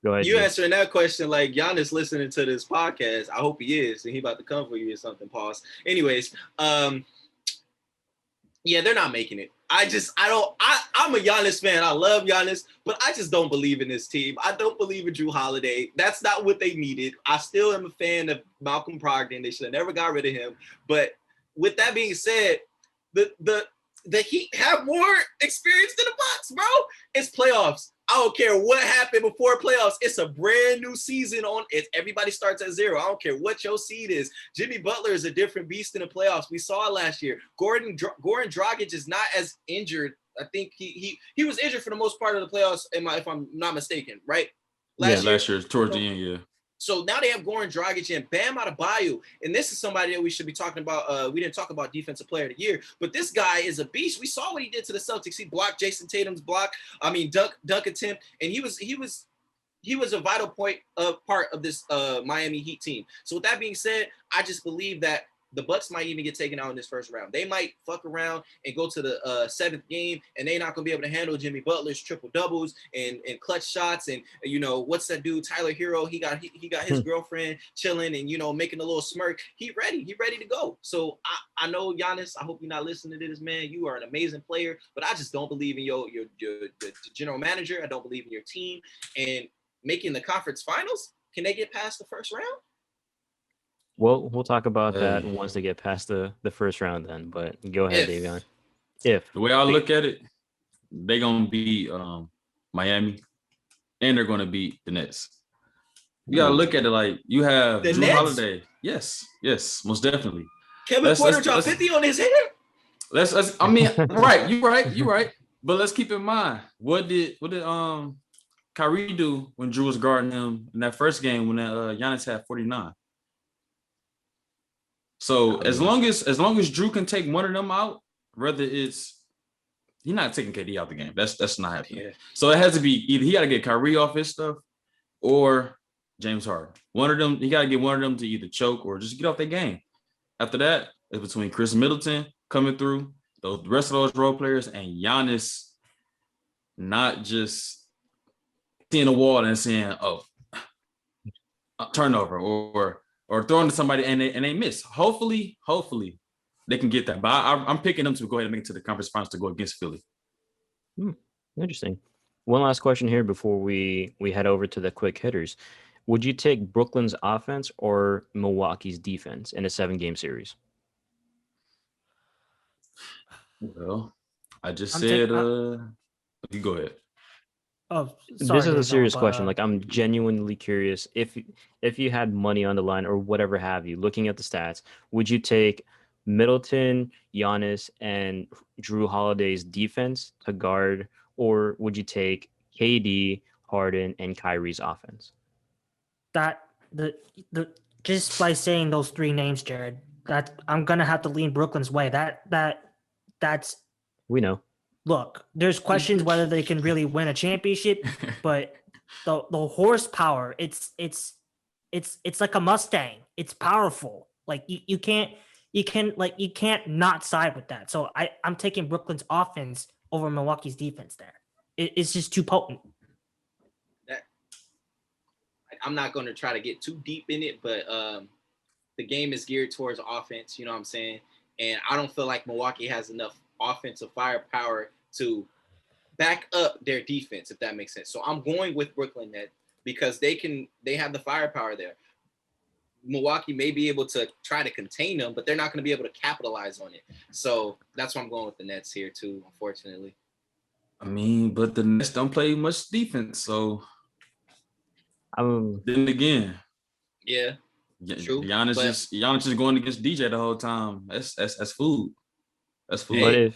go ahead. You G. answering that question like Giannis listening to this podcast. I hope he is, and he about to come for you or something. Pause. Anyways, yeah, they're not making it. I'm a Giannis fan. I love Giannis, but I just don't believe in this team. I don't believe in Drew Holiday. That's not what they needed. I still am a fan of Malcolm Brogdon. They should have never got rid of him. But with that being said, the Heat have more experience than the Bucks, bro. It's playoffs. I don't care what happened before playoffs. It's a brand new season on it. Everybody starts at zero. I don't care what your seed is. Jimmy Butler is a different beast in the playoffs. We saw it last year. Goran Dragic is not as injured. I think he was injured for the most part of the playoffs, if I'm not mistaken, right? Last year towards the end, yeah. So now they have Goran Dragic and Bam Adebayo, and this is somebody that we should be talking about. We didn't talk about Defensive Player of the Year, but this guy is a beast. We saw what he did to the Celtics. He blocked Jason Tatum's dunk attempt, and he was a vital part of this Miami Heat team. So with that being said, I just believe that the Bucks might even get taken out in this first round. They might fuck around and go to the seventh game, and they're not gonna be able to handle Jimmy Butler's triple doubles and clutch shots. And what's that dude Tyler Hero? He got his girlfriend chilling and making a little smirk. He ready to go. So I know Giannis. I hope you're not listening to this, man. You are an amazing player, but I just don't believe in your general manager. I don't believe in your team and making the conference finals. Can they get past the first round? Well, we'll talk about that once they get past the first round then. But go ahead, Davion. If the way I look at it, they're gonna beat Miami, and they're gonna beat the Nets. You gotta look at it like you have the Drew Nets? Holiday. Yes, most definitely. Kevin Porter dropped 50 on his head. I mean, right, you're right. But let's keep in mind, what did Kyrie do when Drew was guarding him in that first game when Giannis had 49? So as long as Drew can take one of them out, whether he's not taking KD out the game. That's not happening. Yeah. So it has to be either he got to get Kyrie off his stuff or James Harden. One of them, he got to get one of them to either choke or just get off their game. After that, it's between Chris Middleton coming through, the rest of those role players, and Giannis not just seeing a wall and saying, "Oh, turnover," or throwing to somebody and they miss. Hopefully they can get that. But I'm picking them to go ahead and make it to the conference finals to go against Philly. Interesting. One last question here before we head over to the quick hitters. Would you take Brooklyn's offense or Milwaukee's defense in a 7-game series? Well, I just said you go ahead. Oh, This sorry, is a Denzel, serious but question. Like, I'm genuinely curious if you had money on the line or whatever have you, looking at the stats, would you take Middleton, Giannis, and Drew Holiday's defense to guard, or would you take KD, Harden, and Kyrie's offense? that the just by saying those three names, Jared, that I'm gonna have to lean Brooklyn's way. That's We know. look. There's questions whether they can really win a championship, but the horsepower, it's like a Mustang. It's powerful. Like you can't not side with that. So I'm taking Brooklyn's offense over Milwaukee's defense there. It's just too potent. I'm not going to try to get too deep in it, but the game is geared towards offense. You know what I'm saying? And I don't feel like Milwaukee has enough offensive firepower to back up their defense, if that makes sense. So I'm going with Brooklyn Nets because they have the firepower there. Milwaukee may be able to try to contain them, but they're not going to be able to capitalize on it. So that's why I'm going with the Nets here too, unfortunately. I mean, but the Nets don't play much defense, so then again, yeah, true. Giannis is going against DJ the whole time. That's food. That's food.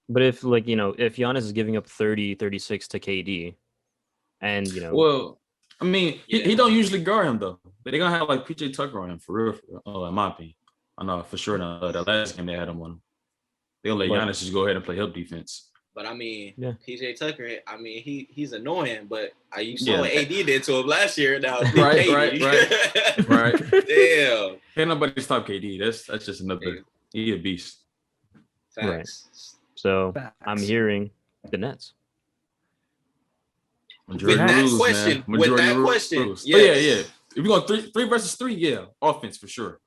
But if like, if Giannis is giving up 30, 36 to KD, and well, I mean, he don't usually guard him though. But they're gonna have like PJ Tucker on him for real. Oh, in my opinion, I know for sure. The last game they had him on. They'll let Giannis just go ahead and play help defense. But I mean, PJ Tucker, I mean, he's annoying, but you saw what AD did to him last year. Now, right. Damn. Can't nobody stop KD. That's just another. He a beast. Facts. Right. So I'm hearing the Nets. With that question, yes. Oh, yeah. If you're going three versus three, offense for sure.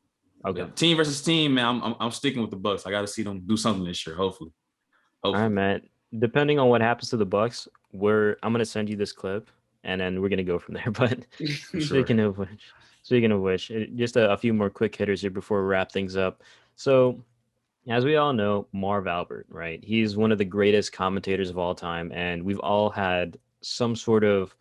Okay. Yeah, team versus team, man. I'm sticking with the Bucks. I got to see them do something this year. Hopefully. All right, man. Depending on what happens to the Bucks, I'm gonna send you this clip, and then we're gonna go from there. But speaking of which, just a few more quick hitters here before we wrap things up. So, as we all know, Marv Albert, right? He's one of the greatest commentators of all time, and we've all had some sort of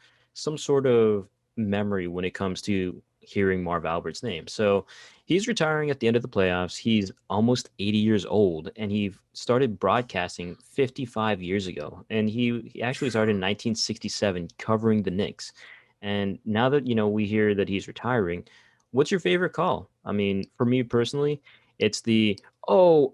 memory when it comes to hearing Marv Albert's name. So he's retiring at the end of the playoffs. He's almost 80 years old, and he started broadcasting 55 years ago. And he actually started in 1967 covering the Knicks. And now that, we hear that he's retiring, what's your favorite call? I mean, for me personally, it's a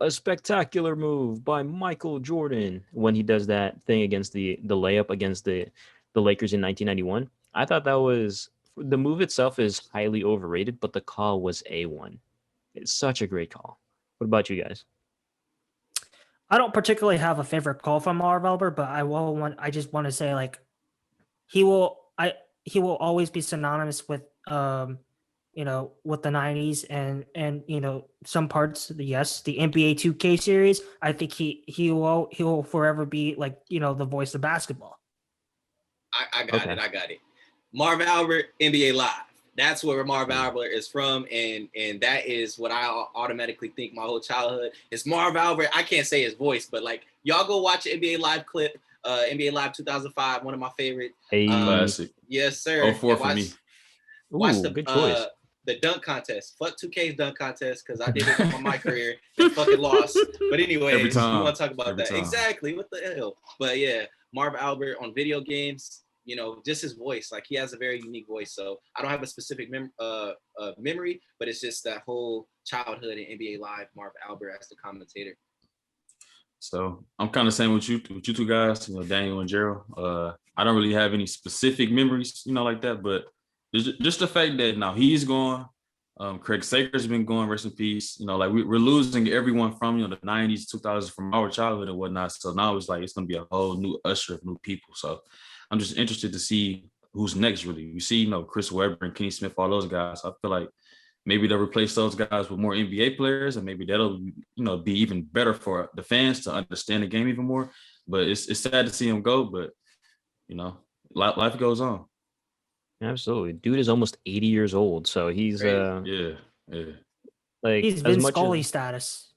spectacular move by Michael Jordan when he does that thing against the layup against the Lakers in 1991. I thought that was the move itself is highly overrated, but the call was A1. It's such a great call. What about you guys? I don't particularly have a favorite call from Marv Albert, but I just want to say, like, he will always be synonymous with with the 90s and some parts, yes, the NBA 2K series. I think he will forever be like, the voice of basketball. I got it. Marv Albert, NBA Live. That's where Marv Albert is from, and that is what I automatically think my whole childhood is Marv Albert. I can't say his voice, but like, y'all go watch an NBA Live clip, NBA Live 2005, one of my favorite. Classic. Yes, sir. 04 for me. Watch good choice. The dunk contest. Fuck 2K's dunk contest because I did it for my career and fucking lost. But anyway, we want to talk about that. Exactly. What the hell? But yeah, Marv Albert on video games. Just his voice, like he has a very unique voice. So I don't have a specific memory, but it's just that whole childhood in NBA Live, Marv Albert as the commentator. So I'm kind of saying with you two guys, Daniel and Gerrel. I don't really have any specific memories, like that, but just the fact that now he's gone. Craig Sager's been gone, rest in peace. Like we're losing everyone from the 90s, 2000s, from our childhood and whatnot. So now it's like it's gonna be a whole new usher of new people. So I'm just interested to see who's next, really. You see, Chris Webber and Kenny Smith, all those guys. I feel like maybe they'll replace those guys with more NBA players, and maybe that'll, be even better for the fans to understand the game even more. But it's sad to see him go, but, life goes on. Absolutely. Dude is almost 80 years old, so he's yeah. Like, he's Vince Scully status.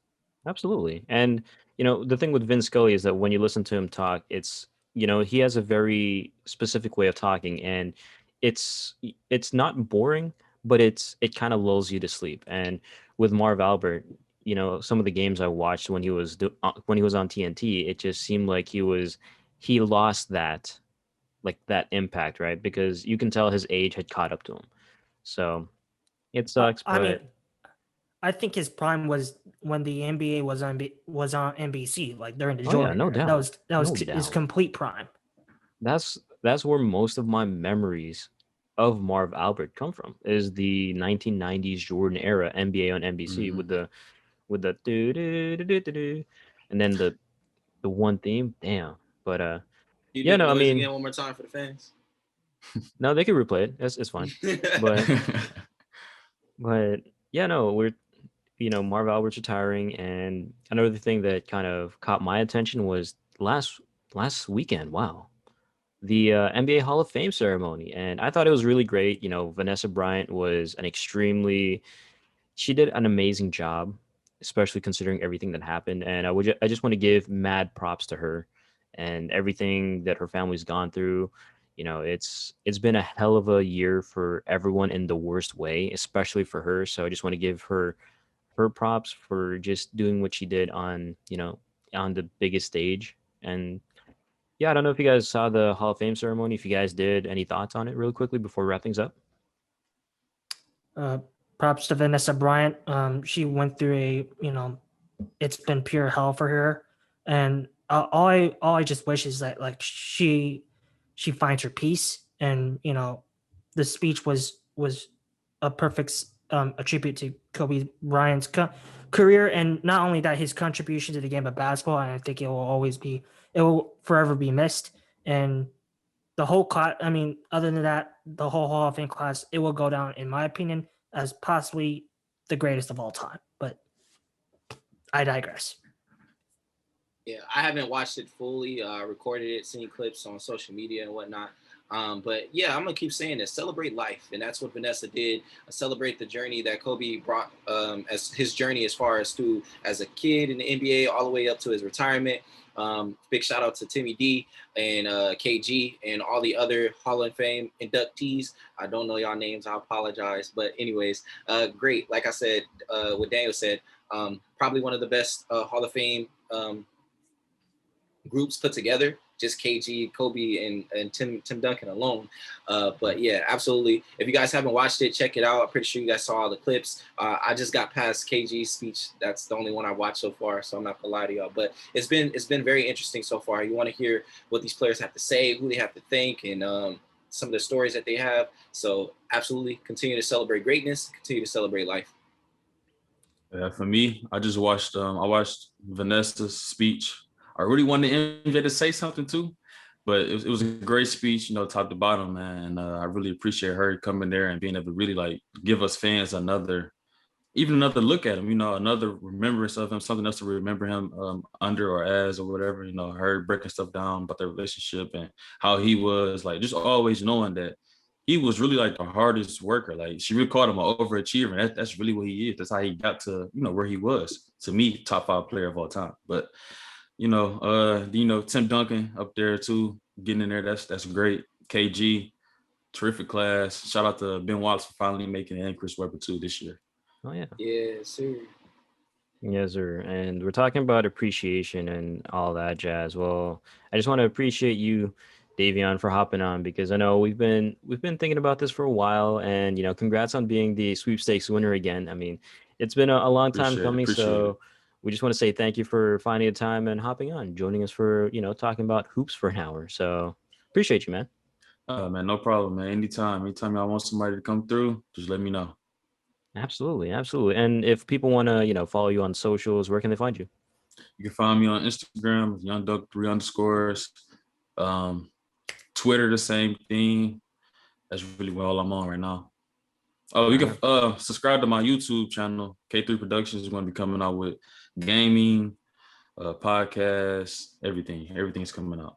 Absolutely. And, the thing with Vince Scully is that when you listen to him talk, it's he has a very specific way of talking, and it's it's not boring, but it kind of lulls you to sleep. And with Marv Albert, some of the games I watched when he was on TNT, it just seemed like he lost that impact, right? Because you can tell his age had caught up to him. So it sucks, I mean, but I think his prime was when the NBA was on NBC, like during the oh yeah, Jordan no era. That doubt, was that was no his doubt. complete prime. That's where most of my memories of Marv Albert come from, is the 1990s Jordan era NBA on NBC Hmm. with the do do do do do do, and then the one theme. Damn, but Can you yeah, do the no, I noise mean, again one more time for the fans? no, they could replay it. It's fine, but but yeah, no, Marv Albert's retiring, and another thing that kind of caught my attention was last weekend. Wow, the NBA Hall of Fame ceremony, and I thought it was really great. Vanessa Bryant was she did an amazing job, especially considering everything that happened. And I just want to give mad props to her and everything that her family's gone through. It's been a hell of a year for everyone in the worst way, especially for her. So I just want to give her props for just doing what she did on the biggest stage. And yeah, I don't know if you guys saw the Hall of Fame ceremony. If you guys did, any thoughts on it really quickly before we wrap things up? Uh, Props to Vanessa Bryant. She went through it's been pure hell for her, and all I just wish is that like she finds her peace, and the speech was a perfect a tribute to Kobe Bryant's career, and not only that, his contribution to the game of basketball, and I think it will forever be missed. And the whole class, I mean, other than that, the whole Hall of Fame class, it will go down, in my opinion, as possibly the greatest of all time. But I digress. Yeah, I haven't watched it fully. Recorded it, seen clips on social media and whatnot. But yeah, I'm gonna keep saying this: celebrate life, and that's what Vanessa did. Celebrate the journey that Kobe brought, as his journey as far as a kid in the NBA all the way up to his retirement. Big shout out to Timmy D and KG and all the other Hall of Fame inductees. I don't know y'all names. I apologize, but anyways, great. Like I said, what Daniel said, probably one of the best Hall of Fame groups put together, just KG, Kobe, and Tim Duncan alone. But yeah, absolutely. If you guys haven't watched it, check it out. I'm pretty sure you guys saw all the clips. I just got past KG's speech. That's the only one I watched so far, so I'm not gonna lie to y'all. But it's been very interesting so far. You want to hear what these players have to say, who they have to thank, and some of the stories that they have. So absolutely, continue to celebrate greatness. Continue to celebrate life. Yeah, for me, I watched Vanessa's speech. I really wanted MJ to say something too, but it was a great speech, top to bottom, man. And I really appreciate her coming there and being able to really like give us fans another look at him, another remembrance of him, something else to remember him under or as or whatever, her breaking stuff down about their relationship and how he was like, just always knowing that he was really like the hardest worker. Like she really called him an overachiever. And that's really what he is. That's how he got to, where he was. To me, top 5 player of all time. But, Tim Duncan up there too, getting in there. That's great. KG, terrific class. Shout out to Ben Wallace for finally making it, and Chris Webber too this year. Oh yeah. Yeah, sir. Yes, sir. And we're talking about appreciation and all that jazz. Well, I just want to appreciate you, Davion, for hopping on, because I know we've been thinking about this for a while, and congrats on being the sweepstakes winner again. I mean, it's been a long time coming, Appreciate it. so we just want to say thank you for finding the time and hopping on, joining us for talking about hoops for an hour. So appreciate you, man. Man, no problem, man. Anytime y'all want somebody to come through, just let me know. Absolutely, absolutely. And if people want to follow you on socials, where can they find you? You can find me on Instagram, YoungDuck 3 underscores. Um, Twitter, the same thing. That's really well I'm on right now. Oh, you can subscribe to my YouTube channel. K3 Productions is going to be coming out with gaming, podcasts, everything. Everything's coming out.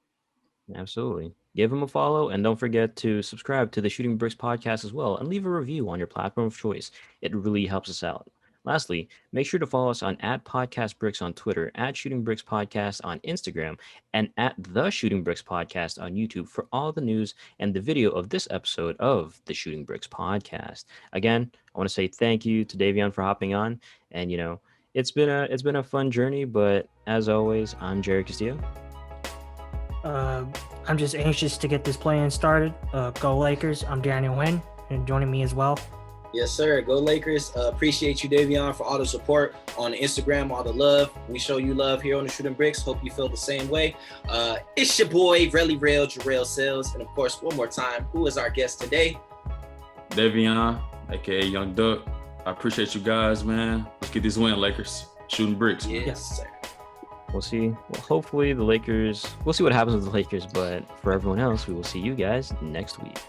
Absolutely. Give him a follow, and don't forget to subscribe to the Shooting Bricks podcast as well, and leave a review on your platform of choice. It really helps us out. Lastly, make sure to follow us on @podcastbricks on Twitter, @shootingbrickspodcast on Instagram, and @the Shooting Bricks Podcast on YouTube for all the news and the video of this episode of the Shooting Bricks Podcast. Again, I want to say thank you to Davion for hopping on, and it's been a fun journey. But as always, I'm Jarrod Castillo. I'm just anxious to get this plan started. Go Lakers. I'm Daniel Nguyen, and joining me as well. Yes, sir. Go Lakers. Appreciate you, Davion, for all the support on Instagram, all the love. We show you love here on the Shooting Bricks. Hope you feel the same way. It's your boy, Relly Rail, Gerrel Sales. And of course, one more time, who is our guest today? Davion, aka Young Duck. I appreciate you guys, man. Let's get this win, Lakers. Shooting Bricks. Man. Yes, sir. We'll see. Well, hopefully the Lakers, we'll see what happens with the Lakers, but for everyone else, we will see you guys next week.